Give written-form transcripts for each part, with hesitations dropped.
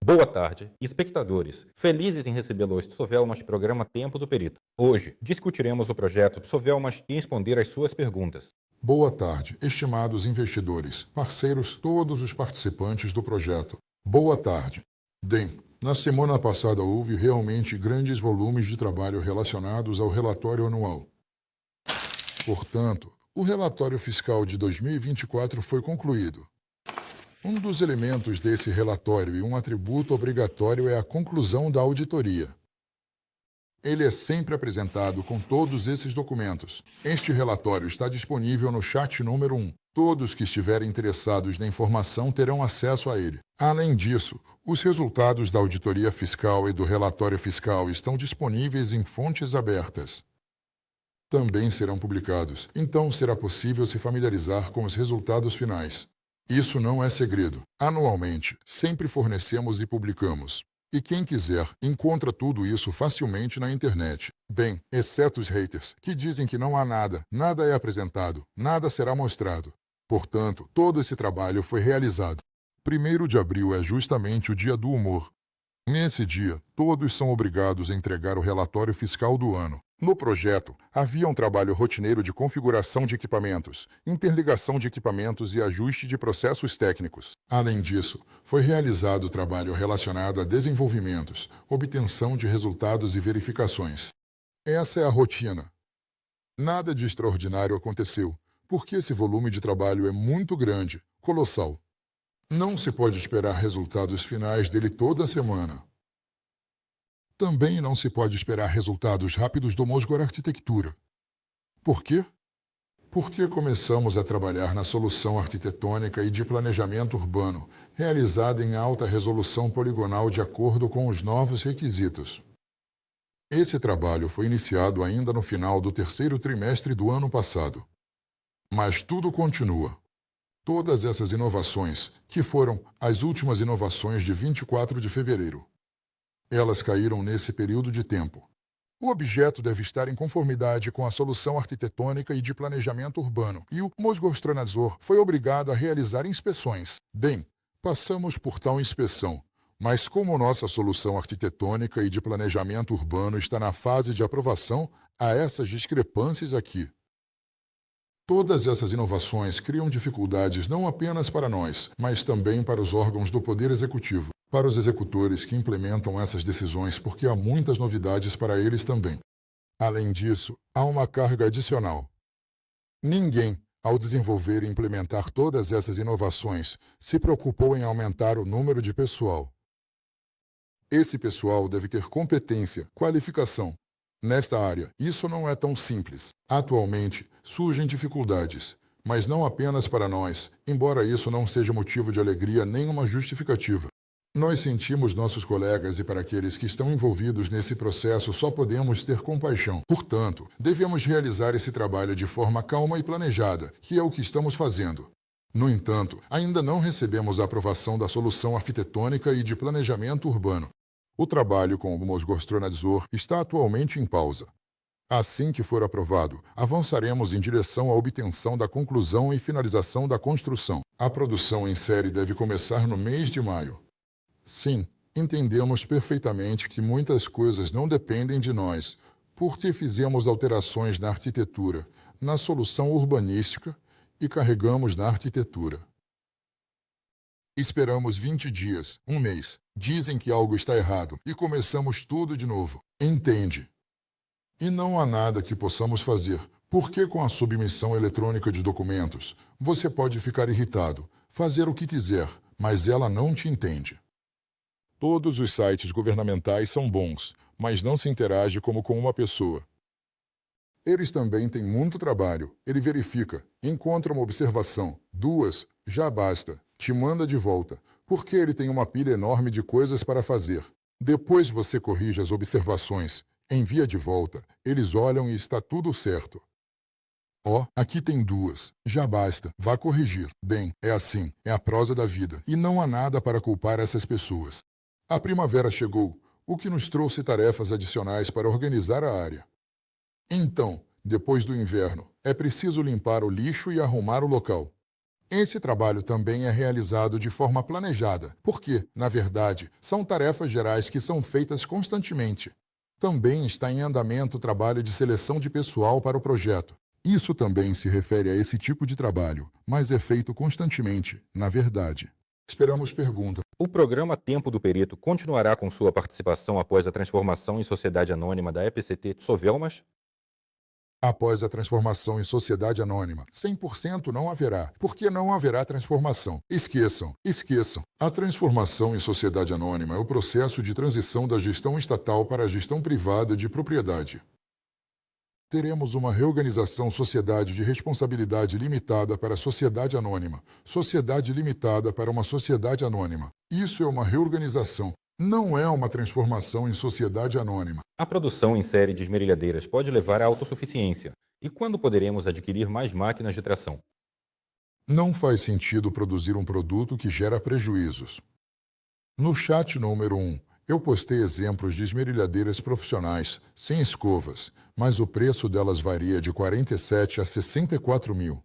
Boa tarde, espectadores. Felizes em recebê-lo hoje Psovelmas programa Tempo do Perito. Hoje, discutiremos o projeto Psovelmas e responder às suas perguntas. Boa tarde, estimados investidores, parceiros, todos os participantes do projeto. Boa tarde. Bem, na semana passada houve realmente grandes volumes de trabalho relacionados ao relatório anual. Portanto, o relatório fiscal de 2024 foi concluído. Um dos elementos desse relatório e um atributo obrigatório é a conclusão da auditoria. Ele é sempre apresentado com todos esses documentos. Este relatório está disponível no chat número 1. Todos que estiverem interessados na informação terão acesso a ele. Além disso, os resultados da auditoria fiscal e do relatório fiscal estão disponíveis em fontes abertas. Também serão publicados, então será possível se familiarizar com os resultados finais. Isso não é segredo. Anualmente, sempre fornecemos e publicamos. E quem quiser, encontra tudo isso facilmente na internet. Bem, exceto os haters, que dizem que não há nada, nada é apresentado, nada será mostrado. Portanto, todo esse trabalho foi realizado. 1º de abril é justamente o dia do humor. Nesse dia, todos são obrigados a entregar o relatório fiscal do ano. No projeto, havia um trabalho rotineiro de configuração de equipamentos, interligação de equipamentos e ajuste de processos técnicos. Além disso, foi realizado trabalho relacionado a desenvolvimentos, obtenção de resultados e verificações. Essa é a rotina. Nada de extraordinário aconteceu, porque esse volume de trabalho é muito grande, colossal. Não se pode esperar resultados finais dele toda semana. Também não se pode esperar resultados rápidos do Mosgor Arquitectura. Por quê? Porque começamos a trabalhar na solução arquitetônica e de planejamento urbano, realizada em alta resolução poligonal de acordo com os novos requisitos. Esse trabalho foi iniciado ainda no final do 3º trimestre do ano passado. Mas tudo continua. Todas essas inovações, que foram as últimas inovações de 24 de fevereiro, elas caíram nesse período de tempo. O objeto deve estar em conformidade com a solução arquitetônica e de planejamento urbano, e o Mosgorstronadzor foi obrigado a realizar inspeções. Bem, passamos por tal inspeção, mas como nossa solução arquitetônica e de planejamento urbano está na fase de aprovação, há essas discrepâncias aqui. Todas essas inovações criam dificuldades não apenas para nós, mas também para os órgãos do Poder Executivo, para os executores que implementam essas decisões, porque há muitas novidades para eles também. Além disso, há uma carga adicional. Ninguém, ao desenvolver e implementar todas essas inovações, se preocupou em aumentar o número de pessoal. Esse pessoal deve ter competência, qualificação. Nesta área, isso não é tão simples. Atualmente, surgem dificuldades, mas não apenas para nós, embora isso não seja motivo de alegria nem uma justificativa. Nós sentimos nossos colegas e para aqueles que estão envolvidos nesse processo só podemos ter compaixão. Portanto, devemos realizar esse trabalho de forma calma e planejada, que é o que estamos fazendo. No entanto, ainda não recebemos a aprovação da solução arquitetônica e de planejamento urbano. O trabalho com o Mosgorstronadzor está atualmente em pausa. Assim que for aprovado, avançaremos em direção à obtenção da conclusão e finalização da construção. A produção em série deve começar no mês de maio. Sim, entendemos perfeitamente que muitas coisas não dependem de nós, porque fizemos alterações na arquitetura, na solução urbanística e carregamos na arquitetura. Esperamos 20 dias, um mês. Dizem que algo está errado e começamos tudo de novo. Entende? E não há nada que possamos fazer, porque com a submissão eletrônica de documentos, você pode ficar irritado, fazer o que quiser, mas ela não te entende. Todos os sites governamentais são bons, mas não se interage como com uma pessoa. Eles também têm muito trabalho. Ele verifica, encontra uma observação, 2, já basta, te manda de volta, porque ele tem uma pilha enorme de coisas para fazer. Depois você corrige as observações, envia de volta, eles olham e está tudo certo. Aqui tem 2, já basta, vá corrigir. Bem, é assim, é a prosa da vida, e não há nada para culpar essas pessoas. A primavera chegou, o que nos trouxe tarefas adicionais para organizar a área. Então, depois do inverno, é preciso limpar o lixo e arrumar o local. Esse trabalho também é realizado de forma planejada, porque, na verdade, são tarefas gerais que são feitas constantemente. Também está em andamento o trabalho de seleção de pessoal para o projeto. Isso também se refere a esse tipo de trabalho, mas é feito constantemente, na verdade. Esperamos pergunta. O programa Tempo do Perito continuará com sua participação após a transformação em sociedade anônima da EPCT Sovelmas? Após a transformação em sociedade anônima, 100% não haverá, porque não haverá transformação. Esqueçam. A transformação em sociedade anônima é o processo de transição da gestão estatal para a gestão privada de propriedade. Teremos uma reorganização sociedade de responsabilidade limitada para sociedade anônima, sociedade limitada para uma sociedade anônima. Isso é uma reorganização, não é uma transformação em sociedade anônima. A produção em série de esmerilhadeiras pode levar à autossuficiência. E quando poderemos adquirir mais máquinas de tração? Não faz sentido produzir um produto que gera prejuízos. No chat número 1, eu postei exemplos de esmerilhadeiras profissionais, sem escovas, mas o preço delas varia de 47 a 64 mil.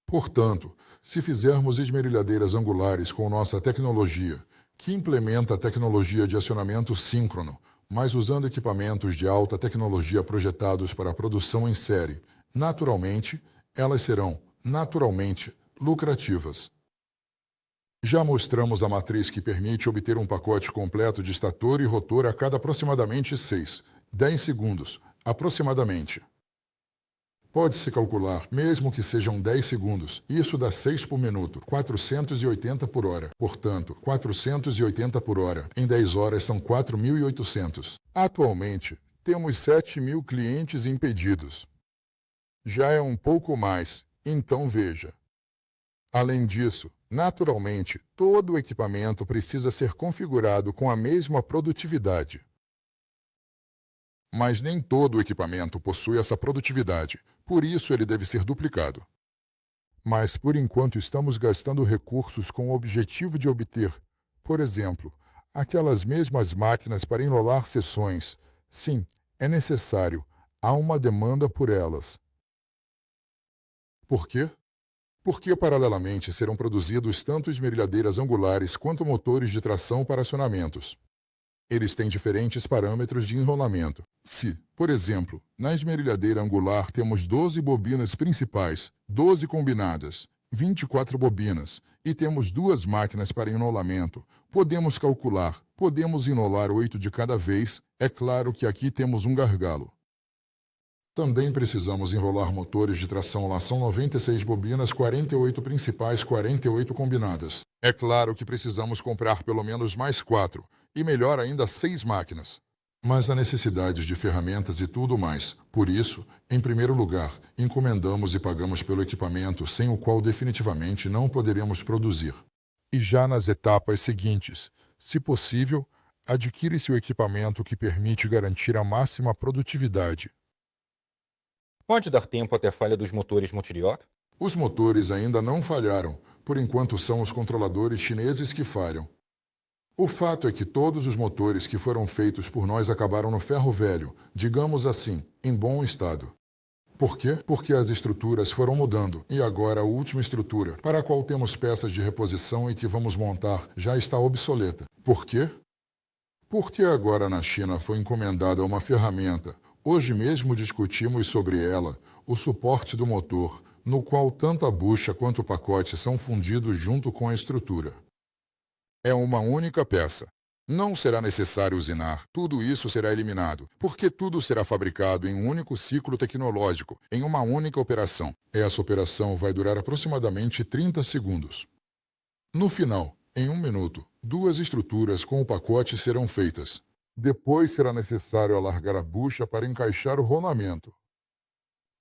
Portanto, se fizermos esmerilhadeiras angulares com nossa tecnologia, que implementa a tecnologia de acionamento síncrono, mas usando equipamentos de alta tecnologia projetados para a produção em série, naturalmente, elas serão, lucrativas. Já mostramos a matriz que permite obter um pacote completo de estator e rotor a cada aproximadamente 10 segundos, aproximadamente. Pode-se calcular, mesmo que sejam 10 segundos, isso dá 6 por minuto, 480 por hora. Portanto, 480 por hora, em 10 horas são 4.800. Atualmente, temos 7.000 clientes impedidos. Já é um pouco mais, então veja. Além disso, naturalmente, todo o equipamento precisa ser configurado com a mesma produtividade. Mas nem todo o equipamento possui essa produtividade, por isso ele deve ser duplicado. Mas por enquanto estamos gastando recursos com o objetivo de obter, por exemplo, aquelas mesmas máquinas para enrolar seções. Sim, é necessário, há uma demanda por elas. Por quê? Porque paralelamente serão produzidos tanto esmerilhadeiras angulares quanto motores de tração para acionamentos. Eles têm diferentes parâmetros de enrolamento. Se, por exemplo, na esmerilhadeira angular temos 12 bobinas principais, 12 combinadas, 24 bobinas, e temos 2 máquinas para enrolamento, podemos calcular, podemos enrolar 8 de cada vez, é claro que aqui temos um gargalo. Também precisamos enrolar motores de tração lá são 96 bobinas, 48 principais, 48 combinadas. É claro que precisamos comprar pelo menos mais 4, e melhor ainda 6 máquinas. Mas há necessidades de ferramentas e tudo mais. Por isso, em primeiro lugar, encomendamos e pagamos pelo equipamento sem o qual definitivamente não poderemos produzir. E já nas etapas seguintes, se possível, adquire-se o equipamento que permite garantir a máxima produtividade. Pode dar tempo até a falha dos motores Multiriot? Os motores ainda não falharam, por enquanto são os controladores chineses que falham. O fato é que todos os motores que foram feitos por nós acabaram no ferro velho, digamos assim, em bom estado. Por quê? Porque as estruturas foram mudando, e agora a última estrutura, para a qual temos peças de reposição e que vamos montar, já está obsoleta. Por quê? Porque agora na China foi encomendada uma ferramenta. Hoje mesmo discutimos sobre ela, o suporte do motor, no qual tanto a bucha quanto o pacote são fundidos junto com a estrutura. É uma única peça. Não será necessário usinar, tudo isso será eliminado, porque tudo será fabricado em um único ciclo tecnológico, em uma única operação. Essa operação vai durar aproximadamente 30 segundos. No final, em 1 minuto, 2 estruturas com o pacote serão feitas. Depois será necessário alargar a bucha para encaixar o rolamento.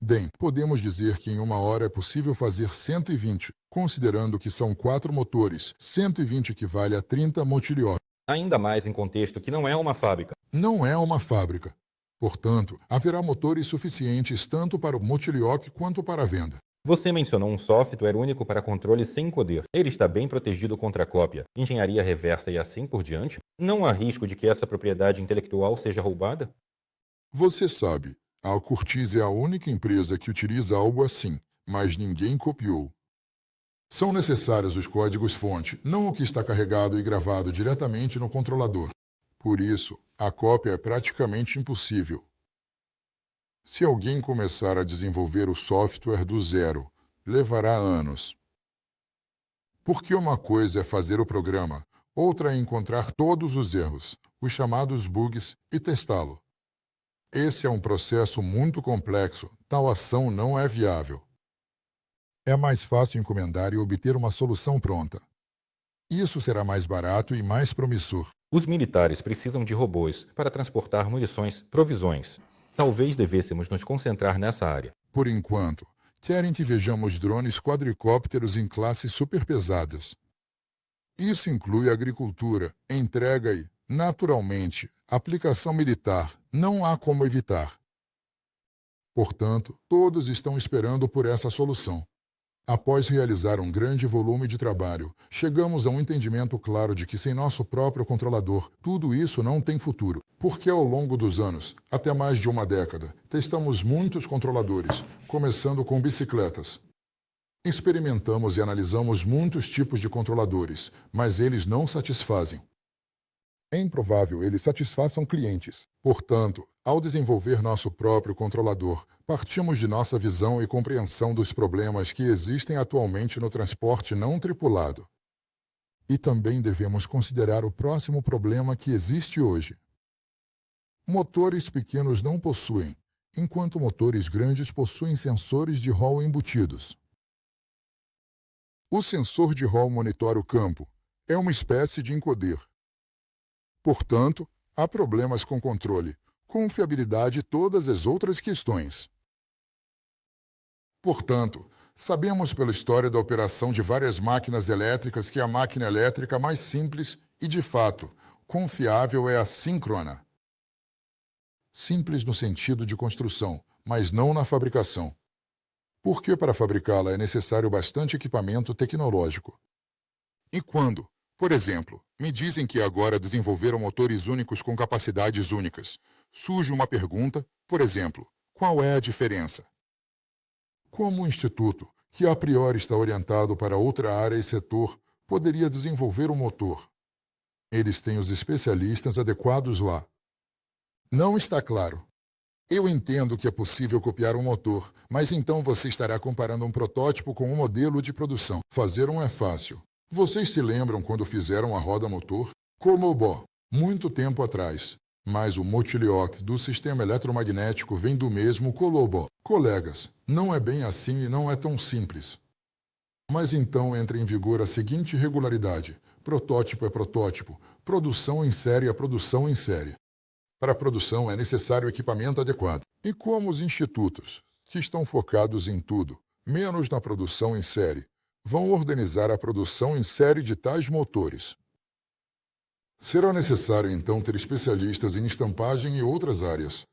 Bem, podemos dizer que em 1 hora é possível fazer 120, considerando que são 4 motores. 120 equivale a 30 Multiriot. Ainda mais em contexto que não é uma fábrica. Não é uma fábrica. Portanto, haverá motores suficientes tanto para o Multiriot quanto para a venda. Você mencionou um software único para controle sem encoder. Ele está bem protegido contra cópia, engenharia reversa e assim por diante? Não há risco de que essa propriedade intelectual seja roubada? Você sabe, a Alcurtiz é a única empresa que utiliza algo assim, mas ninguém copiou. São necessários os códigos-fonte, não o que está carregado e gravado diretamente no controlador. Por isso, a cópia é praticamente impossível. Se alguém começar a desenvolver o software do zero, levará anos. Porque uma coisa é fazer o programa, outra é encontrar todos os erros, os chamados bugs, e testá-lo. Esse é um processo muito complexo, tal ação não é viável. É mais fácil encomendar e obter uma solução pronta. Isso será mais barato e mais promissor. Os militares precisam de robôs para transportar munições, provisões. Talvez devêssemos nos concentrar nessa área. Por enquanto, querem que vejamos drones quadricópteros em classes superpesadas. Isso inclui agricultura, entrega e, naturalmente, aplicação militar. Não há como evitar. Portanto, todos estão esperando por essa solução. Após realizar um grande volume de trabalho, chegamos a um entendimento claro de que sem nosso próprio controlador, tudo isso não tem futuro. Porque ao longo dos anos, até mais de uma década, testamos muitos controladores, começando com bicicletas. Experimentamos e analisamos muitos tipos de controladores, mas eles não satisfazem. É improvável eles satisfaçam clientes. Portanto, ao desenvolver nosso próprio controlador, partimos de nossa visão e compreensão dos problemas que existem atualmente no transporte não tripulado. E também devemos considerar o próximo problema que existe hoje. Motores pequenos não possuem, enquanto motores grandes possuem sensores de rol embutidos. O sensor de rol monitora o campo. É uma espécie de encoder. Portanto, há problemas com controle, confiabilidade e todas as outras questões. Portanto, sabemos pela história da operação de várias máquinas elétricas que a máquina elétrica mais simples e, de fato, confiável é a síncrona. Simples no sentido de construção, mas não na fabricação. Porque para fabricá-la é necessário bastante equipamento tecnológico. E quando, por exemplo, me dizem que agora desenvolveram motores únicos com capacidades únicas, surge uma pergunta, por exemplo, qual é a diferença? Como o Instituto, que a priori está orientado para outra área e setor, poderia desenvolver um motor? Eles têm os especialistas adequados lá. Não está claro. Eu entendo que é possível copiar um motor, mas então você estará comparando um protótipo com um modelo de produção. Fazer um é fácil. Vocês se lembram quando fizeram a roda motor? Colmobó, muito tempo atrás. Mas o Motiliot do sistema eletromagnético vem do mesmo Colobó. Colegas, não é bem assim e não é tão simples. Mas então entra em vigor a seguinte regularidade. Protótipo é protótipo, produção em série é produção em série. Para a produção é necessário equipamento adequado. E como os institutos, que estão focados em tudo, menos na produção em série, vão organizar a produção em série de tais motores? Será necessário, então, ter especialistas em estampagem e outras áreas.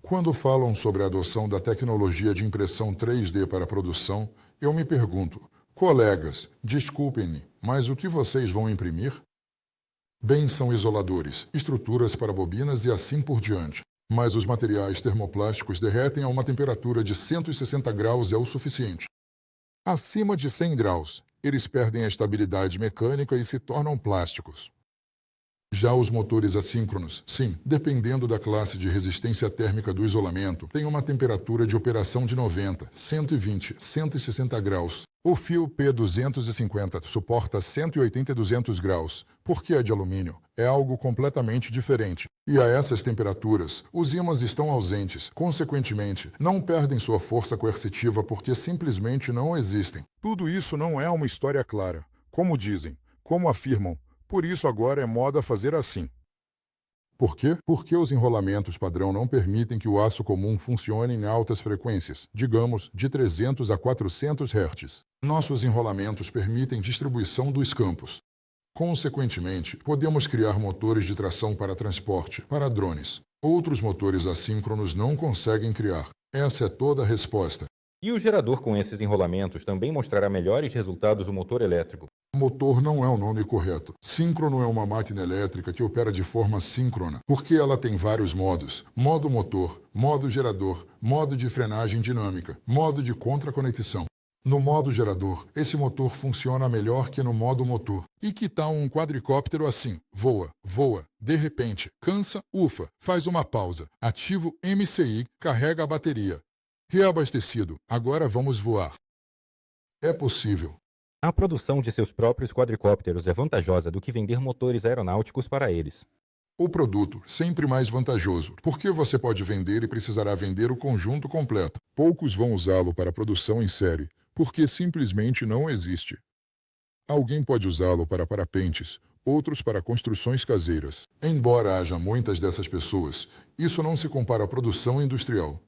Quando falam sobre a adoção da tecnologia de impressão 3D para a produção, eu me pergunto, colegas, desculpem-me, mas o que vocês vão imprimir? Bem, são isoladores, estruturas para bobinas e assim por diante. Mas os materiais termoplásticos derretem a uma temperatura de 160 graus é o suficiente. Acima de 100 graus, eles perdem a estabilidade mecânica e se tornam plásticos. Já os motores assíncronos, sim, dependendo da classe de resistência térmica do isolamento, têm uma temperatura de operação de 90, 120, 160 graus. O fio P250 suporta 180 e 200 graus, porque é de alumínio. É algo completamente diferente. E a essas temperaturas, os ímãs estão ausentes. Consequentemente, não perdem sua força coercitiva porque simplesmente não existem. Tudo isso não é uma história clara. Como dizem, como afirmam, por isso agora é moda fazer assim. Por quê? Porque os enrolamentos padrão não permitem que o aço comum funcione em altas frequências, digamos, de 300 a 400 Hz. Nossos enrolamentos permitem distribuição dos campos. Consequentemente, podemos criar motores de tração para transporte, para drones. Outros motores assíncronos não conseguem criar. Essa é toda a resposta. E o gerador com esses enrolamentos também mostrará melhores resultados do motor elétrico. Motor não é o nome correto. Síncrono é uma máquina elétrica que opera de forma síncrona, porque ela tem vários modos. Modo motor, modo gerador, modo de frenagem dinâmica, modo de contraconexão. No modo gerador, esse motor funciona melhor que no modo motor. E que tal um quadricóptero assim? Voa, voa, de repente, cansa, ufa, faz uma pausa, ativa o MCI, carrega a bateria. Reabastecido, agora vamos voar. É possível. A produção de seus próprios quadricópteros é vantajosa do que vender motores aeronáuticos para eles. O produto, sempre mais vantajoso, porque você pode vender e precisará vender o conjunto completo. Poucos vão usá-lo para produção em série, porque simplesmente não existe. Alguém pode usá-lo para parapentes, outros para construções caseiras. Embora haja muitas dessas pessoas, isso não se compara à produção industrial.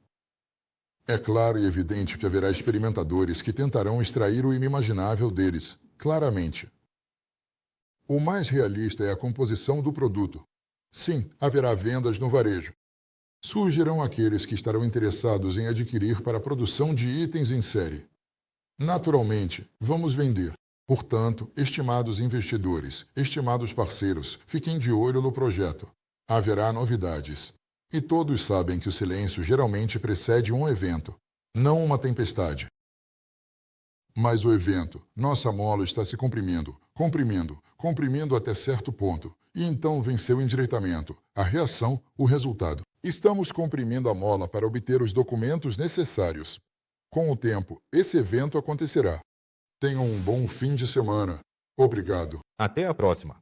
É claro e evidente que haverá experimentadores que tentarão extrair o inimaginável deles, claramente. O mais realista é a composição do produto. Sim, haverá vendas no varejo. Surgirão aqueles que estarão interessados em adquirir para a produção de itens em série. Naturalmente, vamos vender. Portanto, estimados investidores, estimados parceiros, fiquem de olho no projeto. Haverá novidades. E todos sabem que o silêncio geralmente precede um evento, não uma tempestade. Mas o evento, nossa mola está se comprimindo, comprimindo até certo ponto. E então venceu o endireitamento, a reação, o resultado. Estamos comprimindo a mola para obter os documentos necessários. Com o tempo, esse evento acontecerá. Tenham um bom fim de semana. Obrigado. Até a próxima!